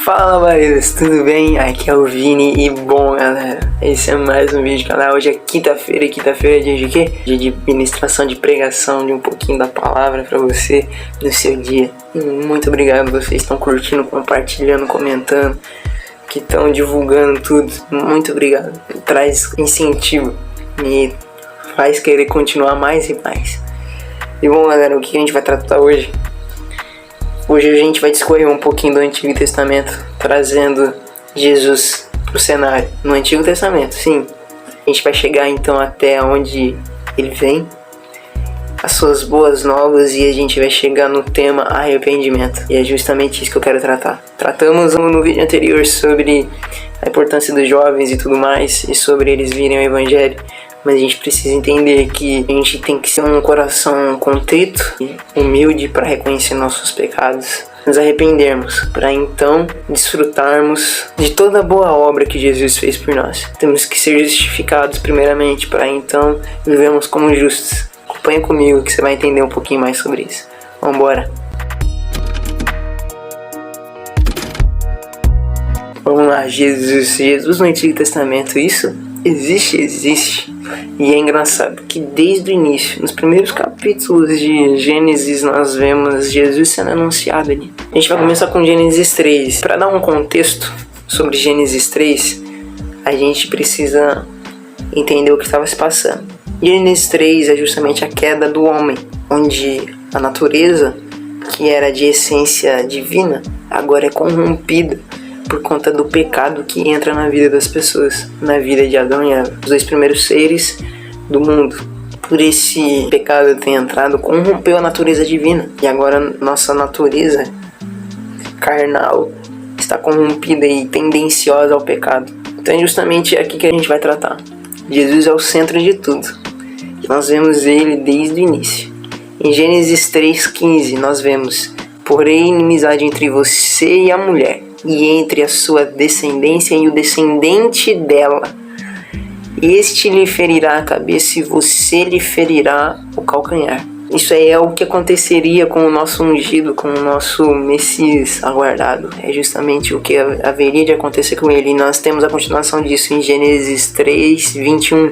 Fala, maridos, tudo bem? Aqui é o Vini e bom, galera, esse é mais um vídeo do canal. Hoje é quinta-feira, é dia de quê? Dia de ministração, de pregação, de um pouquinho da palavra pra você no seu dia. E muito obrigado, vocês estão curtindo, compartilhando, comentando, que estão divulgando tudo. Muito obrigado, traz incentivo, me faz querer continuar mais e mais. E bom, galera, o que a gente vai tratar hoje? Hoje a gente vai discorrer um pouquinho do Antigo Testamento, trazendo Jesus pro cenário. No Antigo Testamento, sim. A gente vai chegar então até onde ele vem, as suas boas novas, e a gente vai chegar no tema arrependimento. E é justamente isso que eu quero tratar. Tratamos no vídeo anterior sobre a importância dos jovens e tudo mais, e sobre eles virem o Evangelho. Mas a gente precisa entender que a gente tem que ser um coração contrito e humilde para reconhecer nossos pecados, nos arrependermos, para então desfrutarmos de toda a boa obra que Jesus fez por nós. Temos que ser justificados primeiramente, para então vivermos como justos. Acompanha comigo que você vai entender um pouquinho mais sobre isso. Vamos embora. Vamos lá, Jesus no Antigo Testamento, isso existe. E é engraçado que desde o início, nos primeiros capítulos de Gênesis, nós vemos Jesus sendo anunciado ali. A gente vai começar com Gênesis 3. Para dar um contexto sobre Gênesis 3, a gente precisa entender o que estava se passando. Gênesis 3 é justamente a queda do homem, onde a natureza, que era de essência divina, agora é corrompida por conta do pecado que entra na vida das pessoas, na vida de Adão e Eva, os dois primeiros seres do mundo. Por esse pecado ter entrado, corrompeu a natureza divina, e agora nossa natureza carnal está corrompida e tendenciosa ao pecado. Então é justamente aqui que a gente vai tratar. Jesus é o centro de tudo, e nós vemos ele desde o início. Em Gênesis 3,15 nós vemos: porém inimizade entre você e a mulher, e entre a sua descendência e o descendente dela. Este lhe ferirá a cabeça e você lhe ferirá o calcanhar. Isso é o que aconteceria com o nosso ungido, com o nosso Messias aguardado. É justamente o que haveria de acontecer com ele. E nós temos a continuação disso em Gênesis 3:21.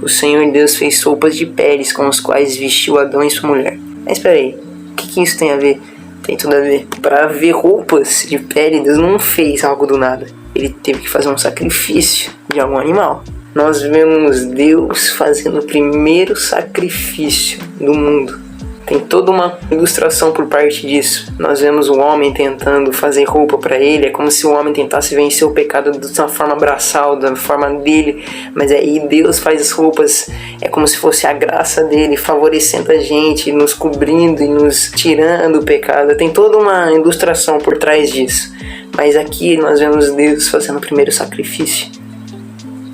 O Senhor Deus fez roupas de peles com os quais vestiu Adão e sua mulher. Mas espera aí, o que isso tem a ver? Tem tudo a ver. Para ver roupas de pele, Deus não fez algo do nada. Ele teve que fazer um sacrifício de algum animal. Nós vemos Deus fazendo o primeiro sacrifício do mundo. Tem toda uma ilustração por parte disso. Nós vemos o homem tentando fazer roupa para ele. É como se o homem tentasse vencer o pecado de uma forma braçal, da forma dele. Mas aí Deus faz as roupas, é como se fosse a graça dele, favorecendo a gente, nos cobrindo e nos tirando o pecado. Tem toda uma ilustração por trás disso. Mas aqui nós vemos Deus fazendo o primeiro sacrifício.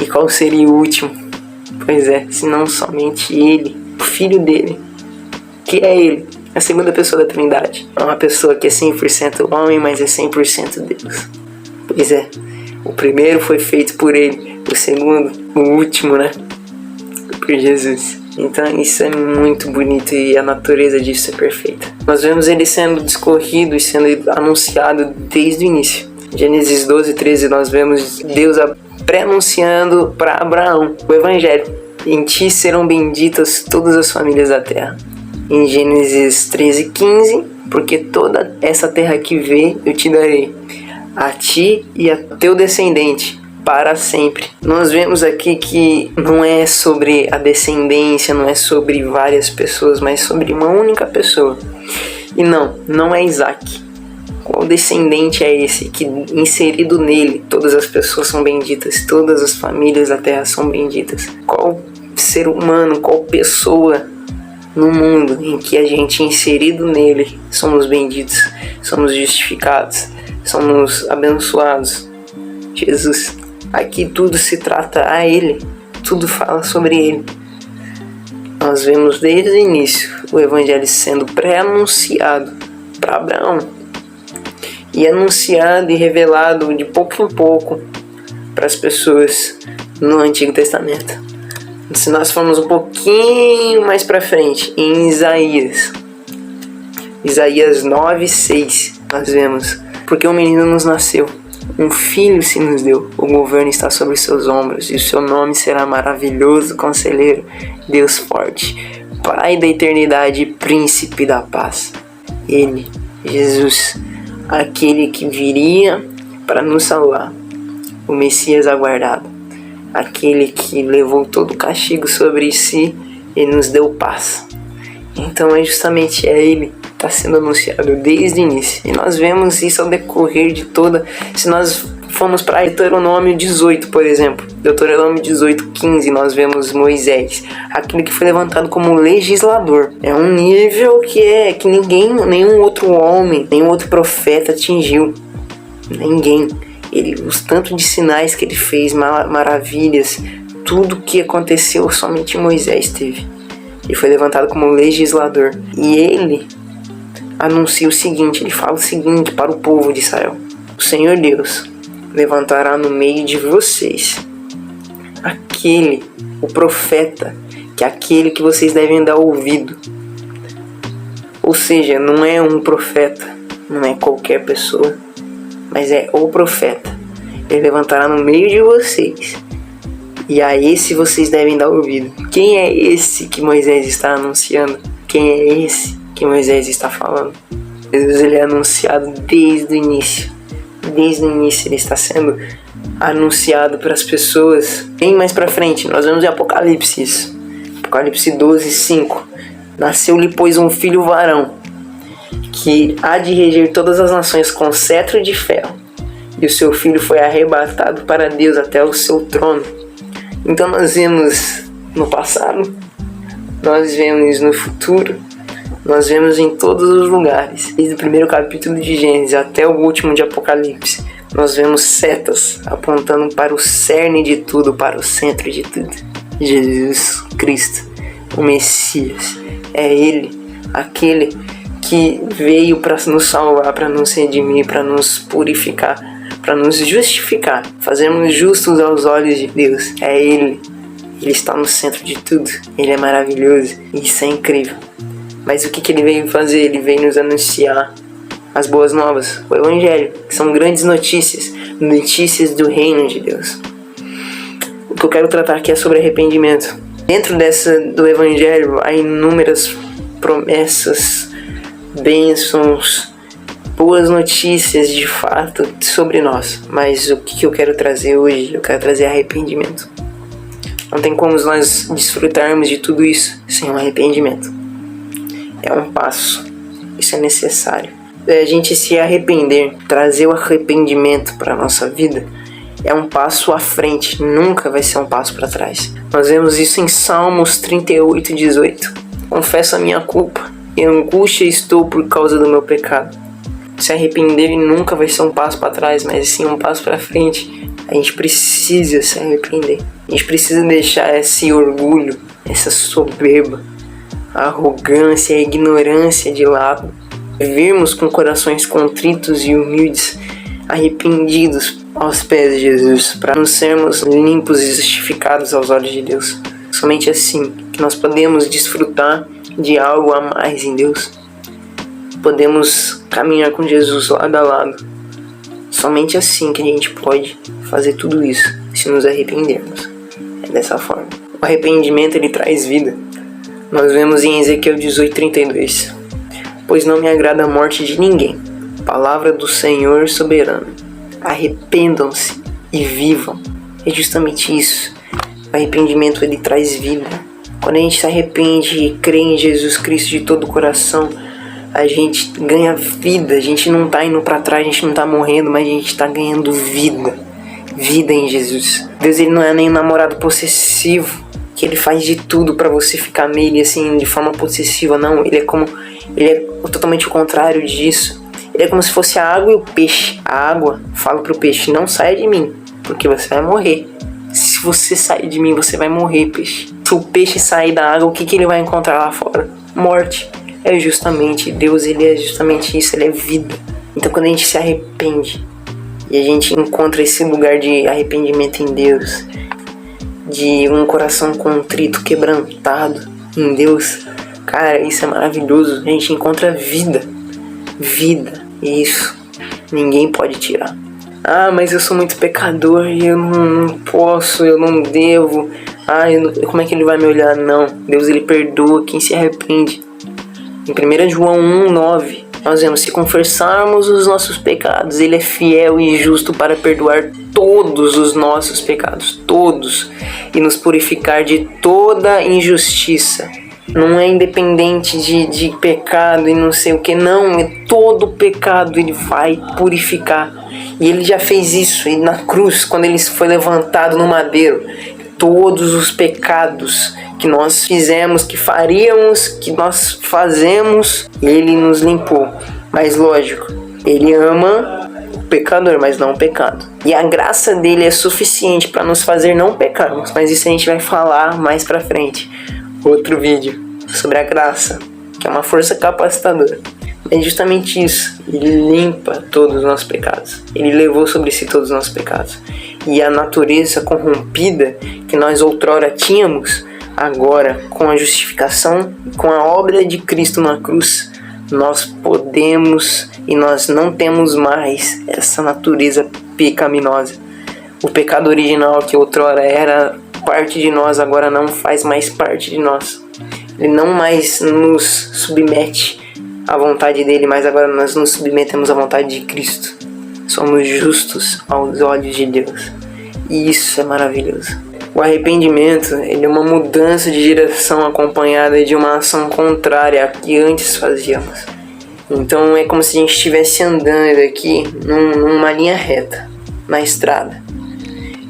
E qual seria o último? Pois é, senão somente ele, o filho dele, que é ele, a segunda pessoa da Trindade. É uma pessoa que é 100% homem, mas é 100% Deus. Pois é, o primeiro foi feito por ele, o segundo, o último, né? Por Jesus. Então isso é muito bonito e a natureza disso é perfeita. Nós vemos ele sendo discorrido e sendo anunciado desde o início. Gênesis 12:13 nós vemos Deus pré-anunciando para Abraão o Evangelho. Em ti serão benditas todas as famílias da terra. Em Gênesis 13:15, porque toda essa terra que vê eu te darei, a ti e a teu descendente, para sempre. Nós vemos aqui que não é sobre a descendência, não é sobre várias pessoas, mas sobre uma única pessoa. E não é Isaac. Qual descendente é esse que, inserido nele, todas as pessoas são benditas, todas as famílias da terra são benditas? Qual ser humano, qual pessoa no mundo em que a gente, inserido nele, somos benditos, somos justificados, somos abençoados? Jesus. Aqui tudo se trata a ele, tudo fala sobre ele. Nós vemos desde o início o Evangelho sendo pré-anunciado para Abraão e anunciado e revelado de pouco em pouco para as pessoas no Antigo Testamento. Se nós formos um pouquinho mais para frente, em Isaías 9:6, nós vemos: Porque um menino nos nasceu, um filho se nos deu, o governo está sobre seus ombros, e o seu nome será maravilhoso, conselheiro, Deus forte, Pai da eternidade e príncipe da paz. Ele, Jesus, aquele que viria para nos salvar, o Messias aguardado, aquele que levou todo o castigo sobre si e nos deu paz. Então é justamente ele que está sendo anunciado desde o início. E nós vemos isso ao decorrer de toda... Se nós formos para Deuteronômio 18, por exemplo, Deuteronômio 18:15, nós vemos Moisés, aquele que foi levantado como legislador. É um nível que nenhum outro homem, nenhum outro profeta atingiu. Ninguém. Os tantos de sinais que ele fez, maravilhas, tudo que aconteceu somente Moisés teve. Ele foi levantado como legislador. E ele anuncia o seguinte, ele fala o seguinte para o povo de Israel: o Senhor Deus levantará no meio de vocês o profeta, que é aquele que vocês devem dar ouvido. Ou seja, não é um profeta, não é qualquer pessoa, mas é o profeta. Ele levantará no meio de vocês, e a esse vocês devem dar ouvido. Quem é esse que Moisés está anunciando? Quem é esse que Moisés está falando? Jesus, ele é anunciado desde o início. Desde o início ele está sendo anunciado para as pessoas. Bem mais para frente, nós vemos em Apocalipse isso. Apocalipse 12:5. Nasceu-lhe, pois, um filho varão, que há de reger todas as nações com cetro de ferro. E o seu filho foi arrebatado para Deus até o seu trono. Então nós vemos no passado, nós vemos no futuro, nós vemos em todos os lugares. Desde o primeiro capítulo de Gênesis até o último de Apocalipse, nós vemos setas apontando para o cerne de tudo, para o centro de tudo. Jesus Cristo, o Messias. É Ele, aquele que veio para nos salvar, para nos redimir, para nos purificar, para nos justificar, fazermos justos aos olhos de Deus. É Ele. Ele está no centro de tudo. Ele é maravilhoso. Isso é incrível. Mas o que Ele veio fazer? Ele veio nos anunciar as boas novas, o Evangelho, que são grandes notícias, notícias do reino de Deus. O que eu quero tratar aqui é sobre arrependimento. Dentro do Evangelho há inúmeras promessas, bênçãos, boas notícias de fato sobre nós. Mas o que eu quero trazer hoje? Eu quero trazer arrependimento. Não tem como nós desfrutarmos de tudo isso sem um arrependimento. É um passo. Isso é necessário. A gente se arrepender, trazer o arrependimento para a nossa vida, é um passo à frente, nunca vai ser um passo para trás. Nós vemos isso em Salmos 38:18. Confesso a minha culpa, em angústia estou por causa do meu pecado. Se arrepender nunca vai ser um passo para trás, mas sim um passo para frente. A gente precisa se arrepender. A gente precisa deixar esse orgulho, essa soberba, a arrogância, a ignorância de lado. Virmos com corações contritos e humildes, arrependidos aos pés de Jesus, para nos sermos limpos e justificados aos olhos de Deus. Somente assim que nós podemos desfrutar de algo a mais em Deus. Podemos caminhar com Jesus lado a lado. Somente assim que a gente pode fazer tudo isso, se nos arrependermos. É dessa forma. O arrependimento, ele traz vida. Nós vemos em Ezequiel 18:32. Pois não me agrada a morte de ninguém. Palavra do Senhor soberano. Arrependam-se e vivam. É justamente isso. O arrependimento, ele traz vida. Quando a gente se arrepende e crê em Jesus Cristo de todo o coração, a gente ganha vida. A gente não está indo para trás, a gente não está morrendo, mas a gente está ganhando vida. Vida em Jesus. Deus, ele não é nem um namorado possessivo, que ele faz de tudo para você ficar nele assim, de forma possessiva. Não, ele é totalmente o contrário disso. Ele é como se fosse a água e o peixe. A água fala pro peixe: não saia de mim, porque você vai morrer. Se você sair de mim, você vai morrer, peixe. Se o peixe sair da água, o que ele vai encontrar lá fora? Morte. É justamente Deus, ele é justamente isso, ele é vida. Então quando a gente se arrepende e a gente encontra esse lugar de arrependimento em Deus, de um coração contrito, quebrantado em Deus, cara, isso é maravilhoso. A gente encontra vida. Vida. Isso. Ninguém pode tirar. Ah, mas eu sou muito pecador e eu não posso, eu não devo. Como é que ele vai me olhar? Não, Deus ele perdoa quem se arrepende. Em 1 João 1:9, nós vemos: se confessarmos os nossos pecados, ele é fiel e justo para perdoar todos os nossos pecados, todos, e nos purificar de toda injustiça. Não é independente de pecado e não sei o que, não, é todo pecado ele vai purificar. E ele já fez isso, e na cruz, quando ele foi levantado no madeiro, todos os pecados que nós fizemos, que faríamos, que nós fazemos, ele nos limpou. Mas lógico, ele ama o pecador, mas não o pecado. E a graça dele é suficiente para nos fazer não pecarmos, mas isso a gente vai falar mais pra frente. Outro vídeo sobre a graça, que é uma força capacitadora. É justamente isso, ele limpa todos os nossos pecados. Ele levou sobre si todos os nossos pecados. E a natureza corrompida que nós outrora tínhamos, agora com a justificação, com a obra de Cristo na cruz, nós podemos e nós não temos mais essa natureza pecaminosa. O pecado original que outrora era parte de nós, agora não faz mais parte de nós. Ele não mais nos submete à vontade dele, mas agora nós nos submetemos à vontade de Cristo. Somos justos aos olhos de Deus. E isso é maravilhoso. O arrependimento, ele é uma mudança de direção acompanhada de uma ação contrária à que antes fazíamos. Então é como se a gente estivesse andando aqui numa linha reta, na estrada.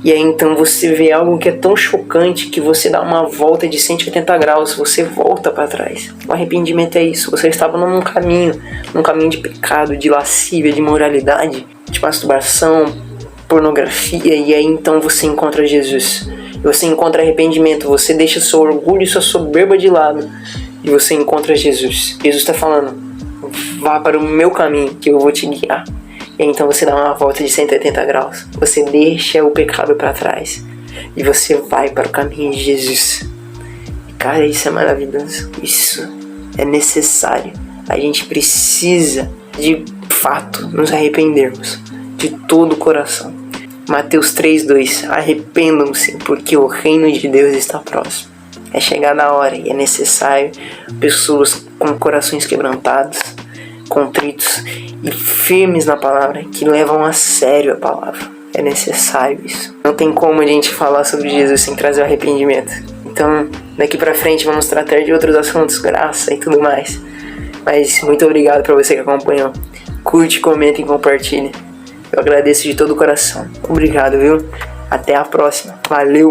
E aí então você vê algo que é tão chocante que você dá uma volta de 180 graus, você volta para trás. O arrependimento é isso, você estava num caminho de pecado, de lascívia, de imoralidade, de masturbação, pornografia, e aí então você encontra Jesus. Você encontra arrependimento, você deixa seu orgulho e sua soberba de lado e você encontra Jesus. Jesus está falando: vá para o meu caminho que eu vou te guiar. E então você dá uma volta de 180 graus. Você deixa o pecado para trás e você vai para o caminho de Jesus. E cara, isso é maravilhoso. Isso é necessário. A gente precisa de fato nos arrependermos de todo o coração. Mateus 3:2: arrependam-se, porque o reino de Deus está próximo. É chegada a hora e é necessário pessoas com corações quebrantados, contritos e firmes na palavra, que levam a sério a palavra. É necessário isso. Não tem como a gente falar sobre Jesus sem trazer o arrependimento. Então, daqui pra frente vamos tratar de outros assuntos, graça e tudo mais. Mas muito obrigado pra você que acompanhou. Curte, comenta e compartilha. Eu agradeço de todo o coração. Obrigado, viu? Até a próxima. Valeu!